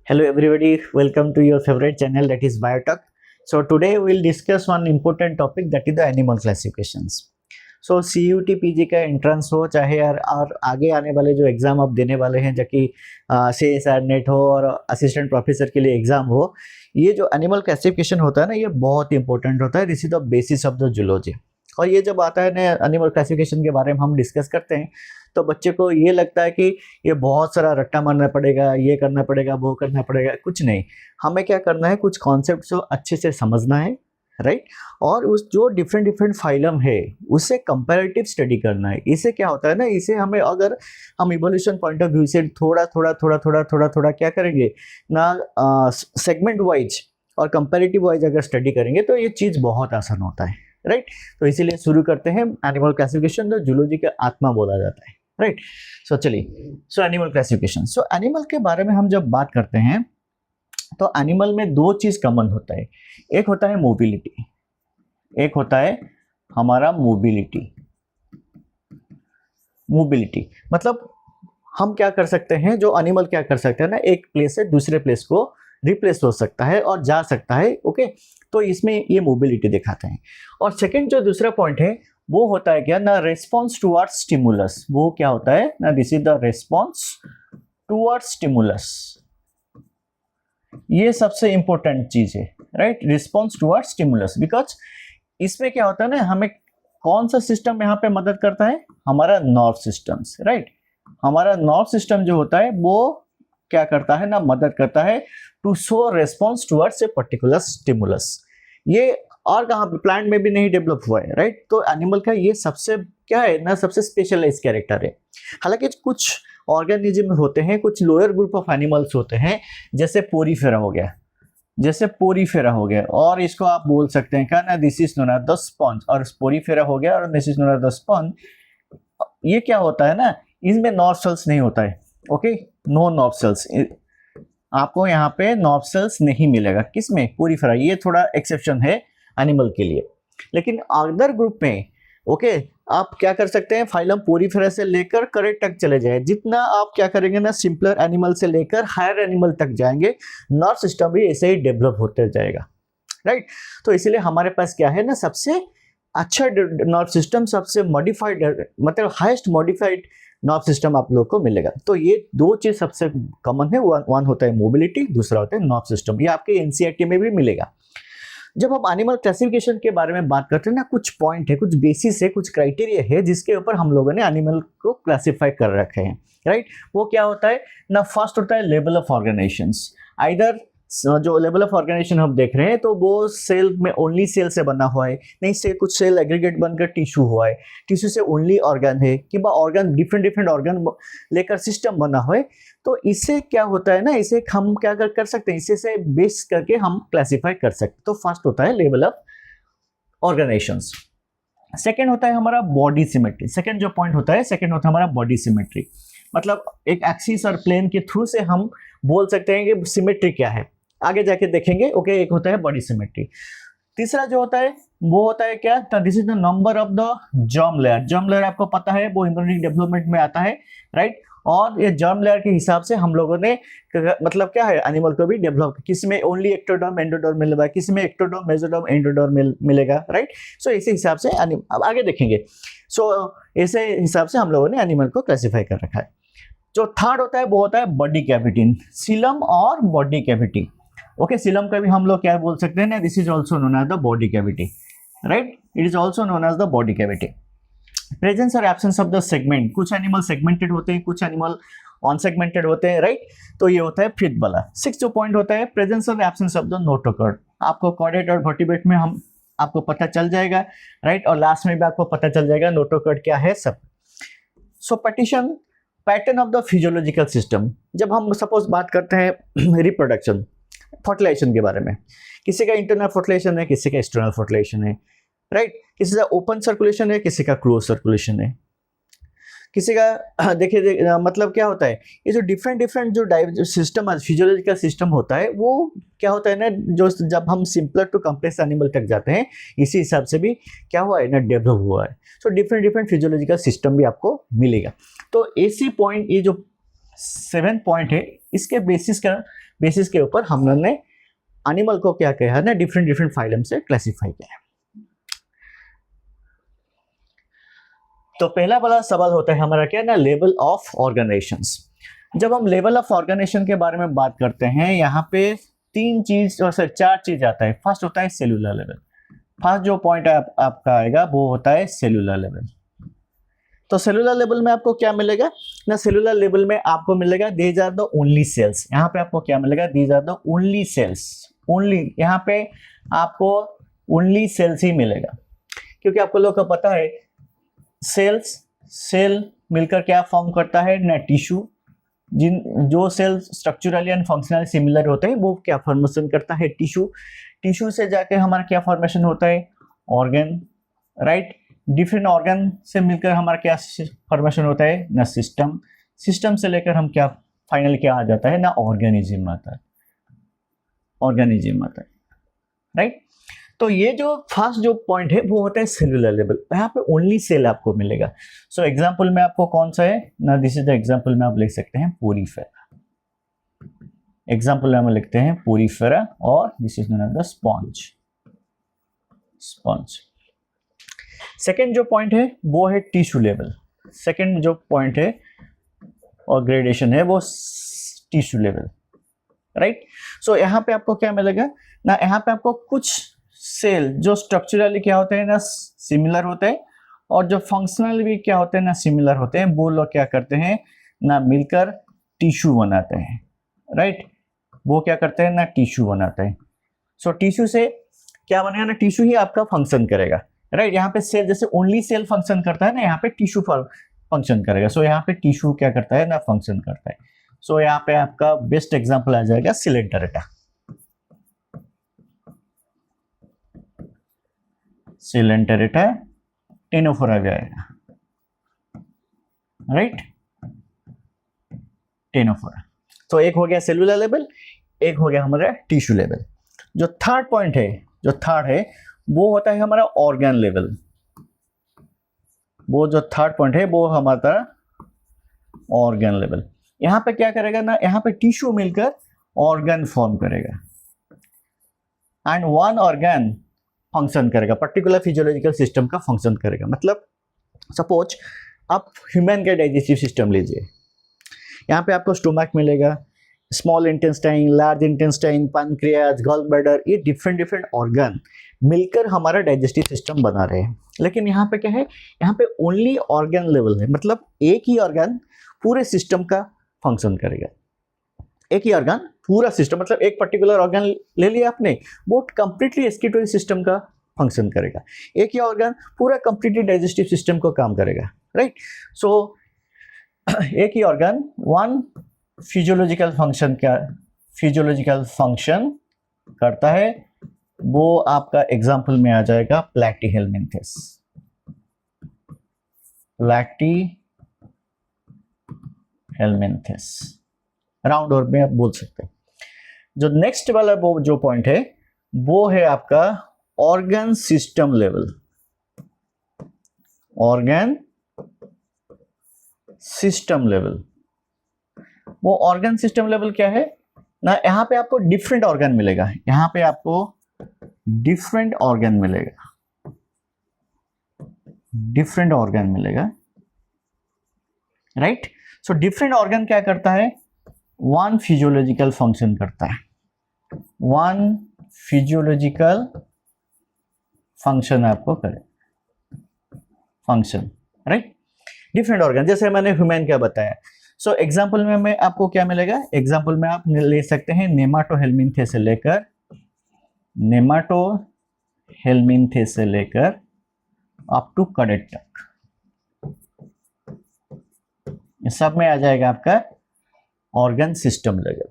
Hello everybody, welcome to your favorite channel, that is Biotalk. So today we will discuss one important topic, that is the animal classifications. So CUT PG का entrance हो चाहे यार और आगे आने वाले जो एग्ज़ाम आप देने वाले हैं, जबकि CSR नेट हो और असिस्टेंट प्रोफेसर के लिए एग्ज़ाम हो, ये जो एनिमल क्लासिफिकेशन होता है ना, ये बहुत इंपॉर्टेंट होता है। This is the basis of the zoology. और ये जब आता है ना एनिमल क्लासिफिकेशन के बारे में हम डिस्कस करते हैं, तो बच्चे को ये लगता है कि ये बहुत सारा रट्टा मारना पड़ेगा, ये करना पड़ेगा, वो करना पड़ेगा। कुछ नहीं, हमें क्या करना है, कुछ कॉन्सेप्ट को अच्छे से समझना है, राइट। और उस जो डिफरेंट डिफरेंट फाइलम है उससे कंपैरेटिव स्टडी करना है। इससे क्या होता है ना, इसे हमें अगर हम इवोल्यूशन पॉइंट ऑफ व्यू से थोड़ा थोड़ा थोड़ा थोड़ा थोड़ा थोड़ा क्या करेंगे ना, सेगमेंट वाइज और कंपैरेटिव वाइज अगर स्टडी करेंगे तो ये चीज़ बहुत आसान होता है, राइट। तो इसीलिए शुरू करते हैं एनिमल क्लासिफिकेशन, जो जूलॉजी का आत्मा बोला जाता है, राइट। सो चलिए, so animal classification. So animal के बारे में हम जब बात करते हैं तो एनिमल में दो चीज कॉमन होता है। एक होता है मोबिलिटी, एक होता है हमारा मोबिलिटी। मोबिलिटी मतलब हम क्या कर सकते हैं, जो एनिमल क्या कर सकते हैं ना, एक प्लेस से दूसरे प्लेस को रिप्लेस हो सकता है और जा सकता है, ओके। तो इसमें ये मोबिलिटी दिखाते हैं। और सेकंड जो दूसरा पॉइंट है वो होता है क्या ना, रेस्पॉन्स टुवर्ड्स स्टिमुलस। वो क्या होता है ना, this is the response towards stimulus. ये सबसे इंपॉर्टेंट चीज है, right, response towards stimulus. Because इसमें क्या होता है ना, हमें कौन सा सिस्टम यहाँ पे मदद करता है, हमारा नर्व सिस्टम्स, राइट। हमारा नर्व सिस्टम जो होता है वो क्या करता है ना, मदद करता है to show response towards a particular stimulus. ये और कहाँ पे, प्लांट में भी नहीं डेवलप हुआ है, राइट। तो एनिमल का ये सबसे क्या है ना, सबसे स्पेशलाइज कैरेक्टर है। हालांकि कुछ ऑर्गेनिज्म होते हैं, कुछ लोअर ग्रुप ऑफ एनिमल्स होते हैं, जैसे पोरीफेरा हो गया, जैसे पोरीफेरा हो गया, और इसको आप बोल सकते हैं क्या ना, this is known as the sponge. और पोरीफेरा हो गया और this is known as the sponge. ये क्या होता है ना, इसमें नर्व सेल्स नहीं होता है, ओके, नो नर्व सेल्स। आपको यहाँ पे नर्व सेल्स नहीं मिलेगा किसमें, पोरीफेरा। ये थोड़ा एक्सेप्शन है एनिमल के लिए। लेकिन अदर ग्रुप में, ओके, आप क्या कर सकते हैं, फाइलम पोरीफेरा से लेकर करेट तक चले जाए। जितना आप क्या करेंगे ना, सिंपलर एनिमल से लेकर हायर एनिमल तक जाएंगे, नर्व सिस्टम भी ऐसे ही डेवलप होते जाएगा, राइट। तो इसीलिए हमारे पास क्या है ना, सबसे अच्छा नर्व सिस्टम, सबसे मॉडिफाइड, मतलब हाईएस्ट मॉडिफाइड नर्व सिस्टम आप लोग को मिलेगा। तो ये दो चीज सबसे कॉमन है। वन होता है मोबिलिटी, दूसरा होता है नर्व सिस्टम। ये आपके एनसीईआरटी में भी मिलेगा। जब हम एनिमल क्लासिफिकेशन के बारे में बात करते हैं ना, कुछ पॉइंट है, कुछ बेसिस है, कुछ क्राइटेरिया है जिसके ऊपर हम लोगों ने एनिमल को क्लासिफाई कर रखे हैं, राइट। वो क्या होता है ना, फर्स्ट होता है लेवल ऑफ ऑर्गेनाइजेशंस। आइदर जो लेवल ऑफ ऑर्गेनाइजेशन हम देख रहे हैं तो वो सेल में ओनली सेल से बना हुआ है, नहीं से कुछ सेल एग्रीगेट बनकर टिश्यू हुआ है, टिश्यू से ओनली ऑर्गन है, कि ऑर्गन डिफरेंट डिफरेंट ऑर्गन लेकर सिस्टम बना हुआ है। तो इससे क्या होता है ना, इसे हम क्या कर सकते हैं, इसे से बेस करके हम क्लासिफाई कर सकते हैं। तो फर्स्ट होता है लेवल ऑफ ऑर्गेनाइजेशंस। सेकेंड होता है हमारा बॉडी सिमेट्री। सेकेंड जो पॉइंट होता है, सेकेंड होता है हमारा बॉडी सिमेट्री। मतलब एक एक्सिस और प्लेन के थ्रू से हम बोल सकते हैं कि सिमेट्री क्या है, आगे जाके देखेंगे, ओके। एक होता है बॉडी सिमेट्री। तीसरा जो होता है वो होता है क्या, this is the number of the germ layer. Germ layer आपको पता है वो एम्ब्रियोनिक डेवलपमेंट में आता है, राइट। और ये जर्म लेयर के हिसाब से हम लोगों ने मतलब क्या है, एनिमल को भी डेवलप, किसी में ओनली एक्टोडर्म एंडोडर्म मिलेगा, किसी में एक्टोडर्म मेसोडर्म एंडोडर्म मिलेगा, राइट। सो इसी हिसाब से अब आगे देखेंगे। सो ऐसे हिसाब से हम लोगों ने एनिमल को क्लासिफाई कर रखा है। जो थर्ड होता है वो होता है बॉडी कैविटी, सीलम और बॉडी कैविटी, ओके। सीलम का भी हम लोग क्या बोल सकते हैं ना, this is also known as the body cavity, right. It is also known as the body cavity. Presence और एब्सेंस ऑफ द सेगमेंट, कुछ एनिमल सेगमेंटेड होते हैं, कुछ एनिमल अनसेगमेंटेड होते हैं, राइट। तो ये होता है फिफ्थ वाला। सिक्स जो पॉइंट होता है, प्रेजेंस और एब्सेंस ऑफ द नोटोकॉर्ड। आपको कॉर्डेट और वर्टिब्रेट में हम आपको पता चल जाएगा, राइट। और लास्ट में भी आपको पता चल जाएगा नोटोकॉर्ड क्या है सब। So partition, pattern of the physiological system. जब हम सपोज बात करते हैं रिप्रोडक्शन, फर्टिलाइजेशन के बारे में, किसी का इंटरनल फर्टिलाइजेशन है, किसी का एक्सटर्नल फर्टिलाइजेशन है, राइट। किसी का ओपन सर्कुलेशन है, किसी का क्लोज सर्कुलेशन है, किसी का देखिए मतलब क्या होता है, ये जो डिफरेंट डिफरेंट जो सिस्टम फिजियोलॉजिकल सिस्टम होता है, वो क्या होता है ना, जो जब हम सिंपलर टू कॉम्प्लेक्स एनिमल तक जाते हैं, इसी हिसाब से भी क्या हुआ है ना, डेवलप हुआ है। So different different physiological system भी आपको मिलेगा। तो ऐसी पॉइंट, ये जो 7 पॉइंट है, इसके बेसिस के ऊपर हम लोग ने एनिमल को क्या किया है ना, डिफरेंट डिफरेंट फाइलम से क्लासिफाई किया है। तो पहला बड़ा सवाल होता है हमारा क्या ना, लेवल ऑफ ऑर्गेनाइजेशंस। जब हम लेवल ऑफ ऑर्गेनाइजेशन के बारे में बात करते हैं, यहाँ पे 4 चीज आता है। फर्स्ट होता है सेलुलर लेवल। फर्स्ट जो पॉइंट आपका आएगा वो होता है सेलुलर लेवल। तो सेलुलर लेवल में आपको क्या मिलेगा ना, सेलुलर लेवल में आपको मिलेगा these are the only cells. यहाँ पे आपको क्या मिलेगा, these are the only cells. Only, यहाँ पे आपको ओनली सेल्स ही मिलेगा, क्योंकि आपको लोग को पता है सेल मिलकर क्या फॉर्म करता है ना, टिश्यू। जो cell structurally and functionally similar होते हैं वो क्या फॉर्मेशन करता है, टिश्यू से जाके हमारा क्या फॉर्मेशन होता है, ऑर्गन, राइट। डिफरेंट ऑर्गन से मिलकर हमारा क्या फॉर्मेशन होता है ना, सिस्टम से लेकर हम क्या फाइनल क्या आ जाता है ना, ऑर्गेनिज्म आता है, राइट। तो ये जो फर्स्ट जो पॉइंट है वो होता है सेलुलर लेवल। यहाँ पे ओनली सेल आपको मिलेगा। सो एग्जांपल में आपको कौन सा है ना, दिस इज द एग्जांपल में आप लिख सकते हैं पोरीफेरा। एग्जांपल में हम लिखते हैं पोरीफेरा, और this is known as the sponge. Second जो पॉइंट है वो है टिश्यू लेवल। सेकेंड जो पॉइंट है और ग्रेडेशन है वो टिश्यू लेवल, राइट। सो यहाँ पे आपको क्या मिलेगा ना, यहाँ पे आपको कुछ सेल जो स्ट्रक्चरली क्या होते हैं ना, सिमिलर होते हैं, और जो फंक्शनल भी क्या होते हैं ना, सिमिलर होते हैं। वो लोग क्या करते हैं ना, मिलकर टिश्यू बनाते हैं, राइट। वो क्या करते हैं ना, टिश्यू बनाते हैं। सो टिश्यू से क्या बनेगा ना, टिश्यू ही आपका फंक्शन करेगा, राइट। यहाँ पे सेल जैसे ओनली सेल फंक्शन करता है ना, यहाँ पे टिश्यू फंक्शन करेगा। सो यहाँ पे टिश्यू क्या करता है ना, फंक्शन करता है। सो यहाँ पे आपका बेस्ट एग्जांपल आ जाएगा सिलेंटरेटा। टेनोफोरा जाएगा, राइट, टेनोफोरा। तो एक हो गया सेलुलर लेवल, एक हो गया हमारा टिश्यू लेवल। जो थर्ड पॉइंट है, वो होता है हमारा ऑर्गन लेवल। वो जो थर्ड पॉइंट है वो हमारा ऑर्गन लेवल। यहाँ पे क्या करेगा ना, यहाँ पे टिश्यू मिलकर ऑर्गन फॉर्म करेगा, एंड वन ऑर्गन फंक्शन करेगा, पर्टिकुलर फिजियोलॉजिकल सिस्टम का फंक्शन करेगा। मतलब सपोज आप ह्यूमन का डाइजेस्टिव सिस्टम लीजिए, यहाँ पे आपको स्टोमक मिलेगा, small intestine, large intestine, pancreas, gall bladder, ये डिफरेंट ऑर्गन मिलकर हमारा डाइजेस्टिव सिस्टम बना रहे हैं। लेकिन यहाँ पे क्या है, यहाँ पे ओनली ऑर्गन लेवल है। मतलब एक ही ऑर्गन पूरे सिस्टम का फंक्शन करेगा। एक ही ऑर्गन पूरा सिस्टम, मतलब एक पर्टिकुलर ऑर्गन ले लिया आपने, वो कंप्लीटली एक्सक्रीटरी सिस्टम का फंक्शन करेगा। एक ही ऑर्गन पूरा कंप्लीटली डाइजेस्टिव सिस्टम को काम करेगा, राइट। सो एक ही ऑर्गन वन फिजियोलॉजिकल फंक्शन करता है। वो आपका एग्जाम्पल में आ जाएगा प्लैटीहेल्मिन्थेस। राउंड और में आप बोल सकते हैं। जो नेक्स्ट वाला वो जो पॉइंट है वो है आपका organ system level. Organ system level, वो ऑर्गन सिस्टम लेवल क्या है ना, यहाँ पे आपको डिफरेंट ऑर्गन मिलेगा। यहाँ पे आपको डिफरेंट ऑर्गन मिलेगा, राइट। सो डिफरेंट ऑर्गन क्या करता है, वन फिजियोलॉजिकल फंक्शन करता है। वन फिजियोलॉजिकल फंक्शन आपको करे, फंक्शन, राइट। डिफरेंट ऑर्गन, जैसे मैंने ह्यूमन का बताया। सो एग्जाम्पल में मैं आपको क्या मिलेगा, एग्जाम्पल में आप ले सकते हैं नेमाटोहेल्मिन्थेस से लेकर अप टू कैडेट तक, सब में आ जाएगा आपका ऑर्गन सिस्टम लेवल,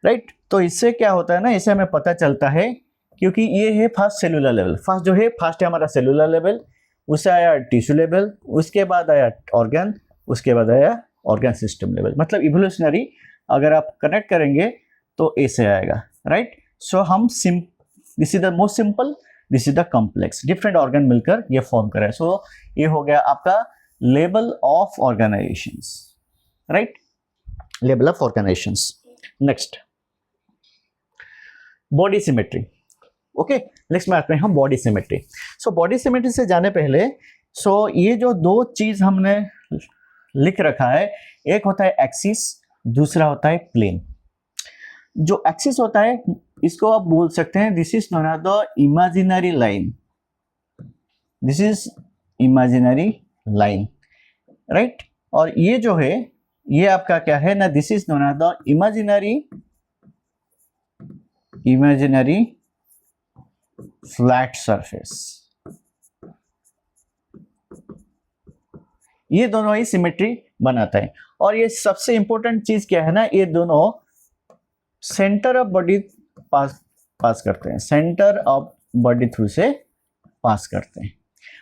राइट। तो इससे क्या होता है ना, इससे हमें पता चलता है, क्योंकि ये है फर्स्ट सेलुलर लेवल। फर्स्ट है हमारा सेलुलर लेवल, उससे आया टिश्यू लेवल, उसके बाद आया ऑर्गन, उसके बाद आया ऑर्गन सिस्टम लेवल। मतलब इवोल्यूशनरी अगर आप कनेक्ट करेंगे तो ऐसे आएगा, राइट। सो हम this is the most simple, this is the complex, different organ मिलकर ये फॉर्म करे। सो ये हो गया आपका level of organisations, right. Level of organisations. Next body symmetry. Okay, next में आते हैं हम body symmetry. So body symmetry से जाने पहले ये जो दो चीज हमने लिख रखा है, एक होता है एक्सिस, दूसरा होता है प्लेन। जो एक्सिस होता है इसको आप बोल सकते हैं this is known as the imaginary line, this is imaginary line, right. और ये जो है ये आपका क्या है ना, this is known as the imaginary flat surface. ये दोनों ही सिमेट्री बनाता है। और ये सबसे इंपॉर्टेंट चीज क्या है ना, ये दोनों सेंटर ऑफ बॉडी पास करते हैं, सेंटर ऑफ बॉडी थ्रू से पास करते हैं।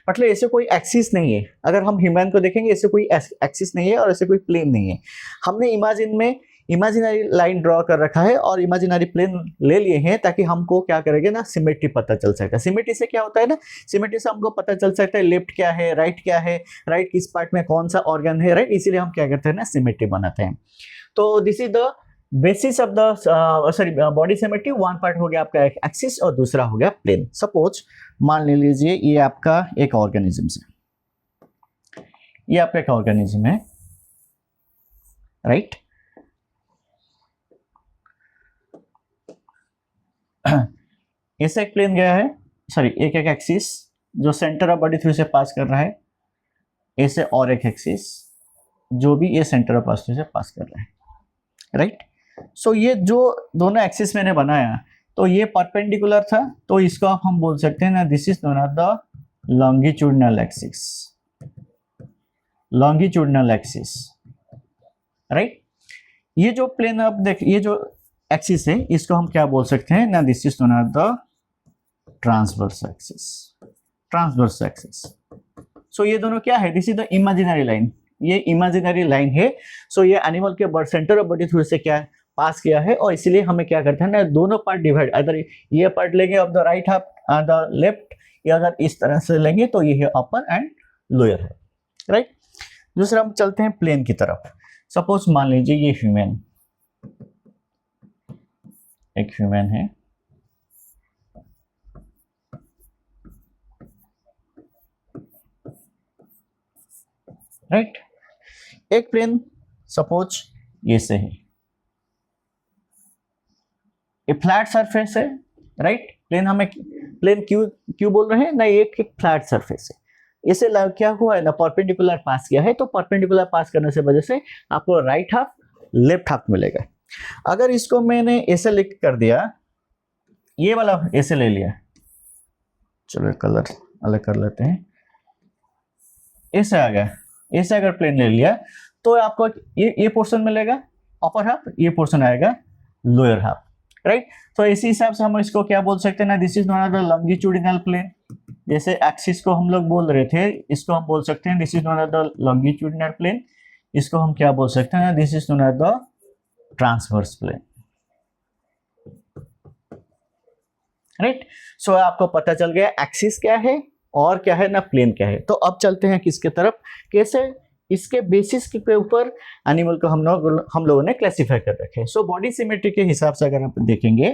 मतलब ऐसे कोई एक्सिस नहीं है, अगर हम ह्यूमन को देखेंगे ऐसे कोई एक्सिस नहीं है और ऐसे कोई प्लेन नहीं है। हमने इमेजिनरी लाइन ड्रॉ कर रखा है और इमेजिनरी प्लेन ले लिए हैं ताकि हमको क्या करेंगे ना, सिमेट्री पता चल सकता है। सिमेट्री से क्या होता है ना, सिमेट्री से हमको पता चल सकता है लेफ्ट क्या है, राइट क्या है, राइट किस पार्ट में कौन सा ऑर्गन है, राइट। इसीलिए हम क्या करते हैं ना, सिमेट्री बनाते हैं। तो this is the basis of the body symmetry. One part हो गया आपका एक्सिस और दूसरा हो गया प्लेन। सपोज मान लीजिए ये आपका एक ऑर्गेनिज्म है, ये आपका एक ऑर्गेनिज्म है, राइट। ऐसे एक प्लेन गया है, एक एक्सिस जो सेंटर ऑफ बॉडी थ्रू से पास कर रहा है, ऐसे और एक एक्सिस जो भी ये सेंटर ऑफ बॉडी थ्रू से पास कर रहा है, राइट। सो ये जो दोनों एक्सिस मैंने बनाया तो ये परपेंडिकुलर था, तो इसको आप हम बोल सकते हैं ना, this is known as the longitudinal axis, longitudinal axis, right. ये जो प्लेन आप देख, ये जो एक्सिस है इसको हम क्या बोल सकते हैं ना, this is known as the transverse axis, transverse axis. So ये दोनों क्या है, this is the imaginary line, ये इमेजिनरी लाइन है। सो ये एनिमल के सेंटर ऑफ बॉडी थ्रू से क्या पास किया है, और इसीलिए हमें क्या करते हैं ना, दोनों पार्ट डिवाइड, अगर ये पार्ट लेंगे of the right half the left, या अगर इस तरह से लेंगे तो ये है अपर एंड लोअर है, राइट। दूसरा हम चलते हैं प्लेन की तरफ। सपोज मान लीजिए ये ह्यूमन, एक ह्यूमन है, राइट। एक प्लेन सपोज ये से है, ये फ्लैट सरफेस है, राइट। प्लेन क्यों बोल रहे हैं ना, ये एक फ्लैट सरफेस है। इसे क्या हुआ है ना, परपेंडिकुलर पास किया है, तो परपेंडिकुलर पास करने से वजह से आपको राइट हाफ लेफ्ट हाफ मिलेगा। अगर इसको मैंने ऐसे लिख कर दिया, ये वाला ऐसे ले लिया, चलो कलर अलग कर लेते हैं, ऐसे आ गया, ऐसे अगर प्लेन ले लिया तो आपको ये पोर्शन मिलेगा अपर हाफ, ये पोर्शन आएगा लोअर हाफ, राइट। तो इसी हिसाब से हम इसको क्या बोल सकते हैं ना, this is known as the longitudinal plane. जैसे एक्सिस को हम लोग बोल रहे थे, इसको हम बोल सकते हैं this is known as the longitudinal plane. इसको हम क्या बोल सकते हैं, this is known as the transverse plane, right. So आपको पता चल गया एक्सिस क्या है और क्या है ना, प्लेन क्या है। तो अब चलते हैं किसके तरफ, कैसे इसके बेसिस के ऊपर एनिमल को हम लोगों ने क्लासिफाई कर रखे हैं। सो बॉडी सिमेट्री के हिसाब से अगर आप देखेंगे,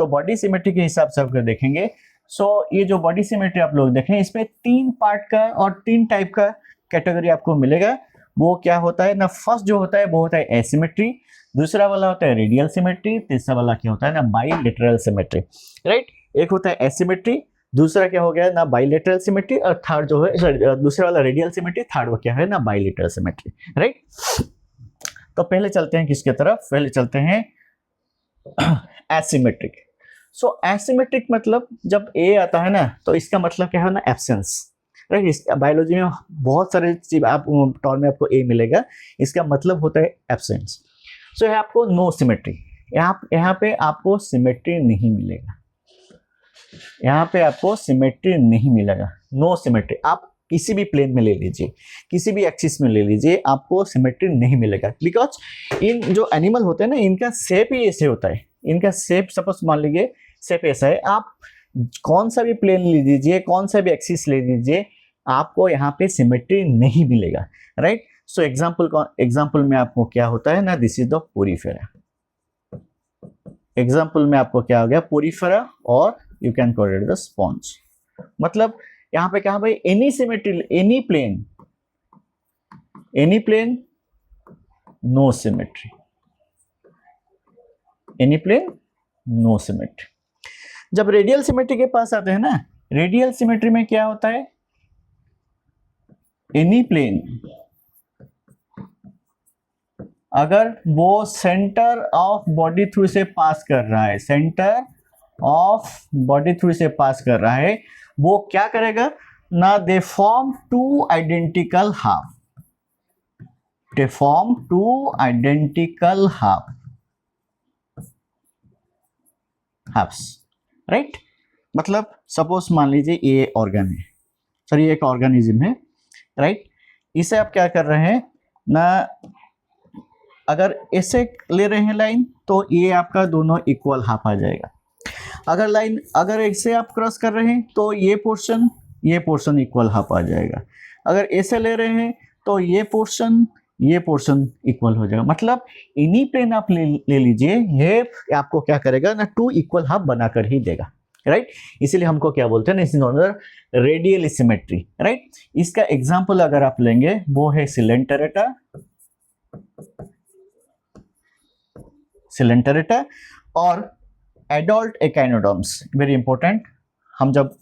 बॉडी सिमेट्री के हिसाब से अगर देखेंगे, ये जो बॉडी सिमेट्री आप लोग देखें, इसमें 3 पार्ट का और 3 टाइप का कैटेगरी आपको मिलेगा। वो क्या होता है ना, फर्स्ट जो होता है वो होता है एसिमेट्री, दूसरा वाला होता है रेडियल सिमेट्री, तीसरा वाला क्या होता है ना, बाइलेटरल सिमेट्री, राइट। एक होता है एसिमेट्री, दूसरा क्या हो गया ना बाइलेटरल सिमेट्री, और थर्ड जो है दूसरा वाला रेडियल सिमेट्री, थर्ड वो क्या है ना बाइलेटरल सिमेट्री, राइट। तो पहले चलते हैं किसके तरफ, पहले चलते हैं एसिमेट्रिक। एसिमेट्रिक मतलब जब ए आता है ना, तो इसका मतलब क्या है ना, एब्सेंस, राइट। इस बायोलॉजी में बहुत सारे चीज आप टर्म में आपको ए मिलेगा, इसका मतलब होता है एब्सेंस। है आपको नो सिमेट्री, यहाँ पे आपको सिमेट्री नहीं मिलेगा, यहाँ पे आपको सिमेट्री नहीं मिलेगा, नो सिमेट्री। आप किसी भी प्लेन में ले लीजिए, किसी भी एक्सिस में ले लीजिए, आपको सिमेट्री नहीं मिलेगा। बिकॉज इन जो एनिमल होते हैं ना, इनका शेप ही ऐसे होता है, इनका शेप सपोज मान लीजिए शेप ऐसा है, आप कौन सा भी प्लेन ले लीजिए, कौन सा भी एक्सिस ले लीजिए, आपको यहाँ पे सिमेट्री नहीं मिलेगा, राइट। सो एग्जाम्पल में आपको क्या होता है ना, this is the Porifera. Example में आपको क्या हो गया, पोरीफेरा, और you can call it the sponge. मतलब यहाँ पे क्या भाई, any symmetry, any plane no symmetry, any plane no symmetry. जब रेडियल सिमेट्री के पास आते हैं ना, रेडियल सिमेट्री में क्या होता है, एनी प्लेन अगर वो सेंटर ऑफ बॉडी थ्रू से पास कर रहा है, सेंटर ऑफ बॉडी थ्रू से पास कर रहा है, वो क्या करेगा ना, they form two identical half, they form two identical halves, right. मतलब सपोज मान लीजिए ये ऑर्गन है, सॉरी एक ऑर्गेनिज्म है, राइट। इसे आप क्या कर रहे हैं ना, अगर ऐसे ले रहे हैं लाइन, तो ये आपका दोनों इक्वल हाफ आ जाएगा। अगर ऐसे आप क्रॉस कर रहे हैं तो ये पोर्शन इक्वल हाफ आ जाएगा। अगर ऐसे ले रहे हैं तो ये पोर्शन इक्वल हो जाएगा। मतलब इन्हीं प्लेन आप ले लीजिए, ये आपको क्या करेगा ना, टू इक्वल हाफ बनाकर ही देगा, राइट। इसीलिए हमको क्या बोलते हैं ना, इस नॉन रेडियल सिमेट्री, राइट। इसका एग्जांपल अगर आप लेंगे वो है सिलेंटरेटा और एडल्ट एकाइनोडर्म्स। वेरी इंपॉर्टेंट, हम जब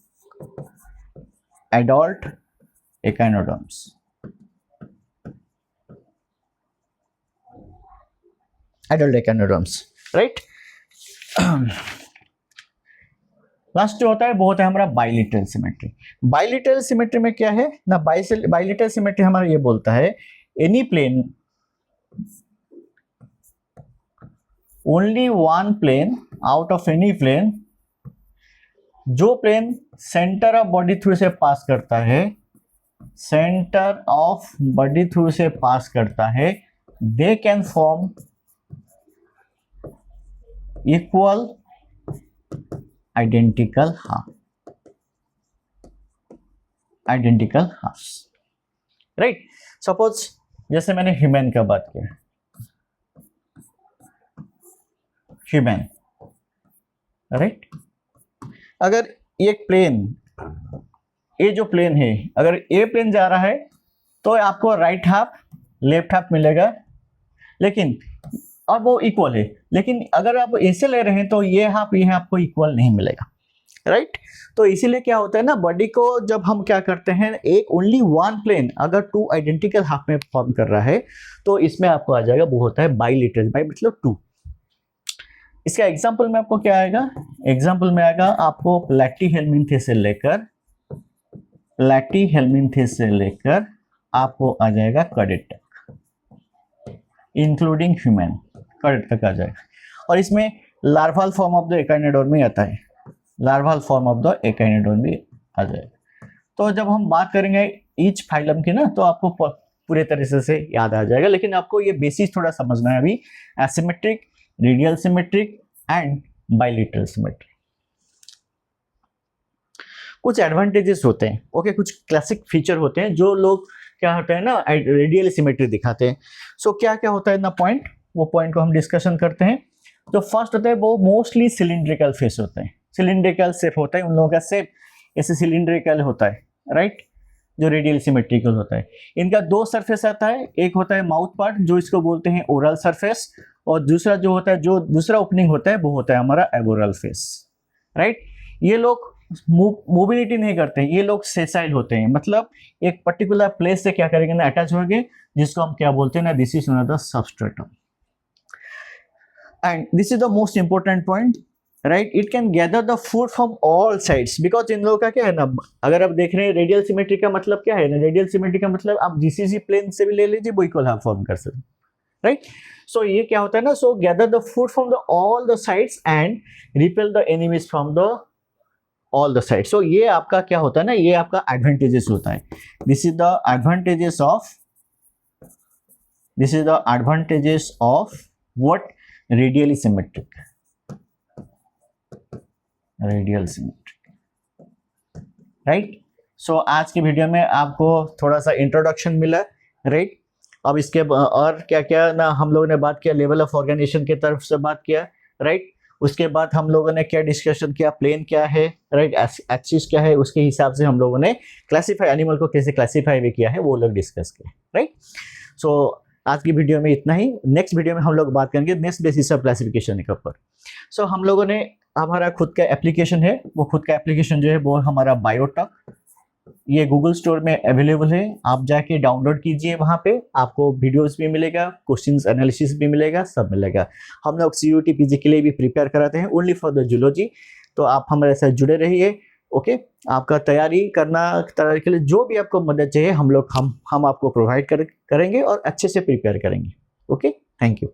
एडल्ट एकाइनोडर्म्स, राइट। लास्ट जो होता है वो होता है हमारा बाइलिटरल सिमेट्री। बाइलिटरल सिमेट्री में क्या है ना, बाइलिटरल सिमेट्री हमारा ये बोलता है any plane, only one plane out of any plane, जो plane centre of body through से पास करता है, सेंटर ऑफ बॉडी थ्रू से पास करता है, they can form equal identical halves, right. Suppose जैसे मैंने ह्यूमन का बात किया, ह्यूमन, राइट। अगर एक प्लेन, ये जो प्लेन है, अगर ए प्लेन जा रहा है तो आपको राइट हाफ लेफ्ट हाफ मिलेगा, लेकिन अब वो इक्वल है। लेकिन अगर आप ऐसे ले रहे हैं तो ये हाफ आपको इक्वल नहीं मिलेगा, राइट। तो इसीलिए क्या होता है ना, बॉडी को जब हम क्या करते हैं, एक ओनली वन प्लेन अगर टू आइडेंटिकल हाफ में फॉर्म कर रहा है तो इसमें आपको आ जाएगा, वो होता है बाइलिटरल, बाई मतलब टू। इसका एग्जाम्पल में आपको क्या आएगा, एग्जाम्पल में आएगा आपको प्लैटीहेल्मिन्थेस से लेकर आपको आ जाएगा कैडेट तक, इंक्लूडिंग ह्यूमन, कैडेट तक आ जाएगा। और इसमें लार्वाल फॉर्म ऑफ द एकाइनोडर्मी आता है, लार्वाल फॉर्म ऑफ द एकाइनोडर्मी आ जाएगा। तो जब हम बात करेंगे ईच फाइलम की ना, तो आपको पूरे तरह से याद आ जाएगा। लेकिन आपको ये बेसिस थोड़ा समझना है अभी, asymmetric, radial symmetric and bilateral symmetry. कुछ एडवांटेजेस होते हैं, ओके, कुछ क्लासिक फीचर होते हैं जो लोग क्या होता है ना रेडियल सिमेट्री दिखाते हैं। सो क्या क्या होता है ना पॉइंट, वो पॉइंट को हम डिस्कशन करते हैं। जो फर्स्ट होता है वो मोस्टली सिलिंड्रिकल फेस होते हैं, सिलिंड्रिकल शेप होता है उन लोगों का, शेप ऐसे सिलिंड्रिकल होता है, राइट, जो रेडियल सिमेट्रिकल होता है। इनका दो सरफेस आता है, एक होता है माउथ पार्ट जो इसको बोलते हैं ओरल सरफेस, और दूसरा जो होता है, जो दूसरा ओपनिंग होता है वो होता है हमारा एबोरल फेस, राइट। ये लोग मोबिलिटी नहीं करते हैं, ये लोग सेसाइल होते हैं, मतलब एक पर्टिकुलर प्लेस से क्या करेंगे ना, अटैच होंगे, जिसको हम क्या बोलते हैं ना, this is not the substratum. And this is the most important point, right, it can gather the food from all sides, because in लोगों का क्या है ना, अगर आप देख रहे हैं रेडियल सिमेट्री का मतलब क्या है ना, रेडियल सिमेट्री का मतलब आप जीसीसी प्लेन से भी ले लीजिए, वो इक्वल हाफ फॉर्म कर सकते, राइट। सो ये क्या होता है ना, so gather the food from the all the sides and repel the enemies from the all the sides. So ये आपका क्या होता है ना, ये आपका एडवांटेजेस होता है। This is the advantages of what, radial symmetric, right. So आज की वीडियो में आपको थोड़ा सा इंट्रोडक्शन मिला, राइट। अब इसके और क्या क्या ना हम लोगों ने बात किया, लेवल ऑफ ऑर्गेनाइजेशन की तरफ से बात किया, राइट। उसके बाद हम लोगों ने क्या डिस्कशन किया, प्लेन क्या है, राइट, एक्सिस क्या है, उसके हिसाब से हम लोगों ने क्लासीफाई एनिमल को कैसे क्लासीफाई भी किया है वो लोग डिस्कस किया, राइट। सो आज की वीडियो में इतना ही। नेक्स्ट वीडियो में हम लोग बात करेंगे नेक्स्ट बेसिस ऑफ क्लासिफिकेशन के ऊपर। सो हम लोगों ने हमारा खुद का एप्लीकेशन है, वो खुद का एप्लीकेशन जो है वो हमारा बायोटॉक, ये गूगल स्टोर में अवेलेबल है, आप जाके डाउनलोड कीजिए। वहाँ पे आपको वीडियोस भी मिलेगा, क्वेश्चंस एनालिसिस भी मिलेगा, सब मिलेगा। हम लोग CUET PG के लिए भी प्रिपेयर कराते हैं, ओनली फॉर द जूलॉजी। तो आप हमारे साथ जुड़े रहिए, ओके। आपका तैयारी के लिए जो भी आपको मदद चाहिए हम आपको प्रोवाइड करेंगे और अच्छे से प्रिपेयर करेंगे, ओके। Thank you.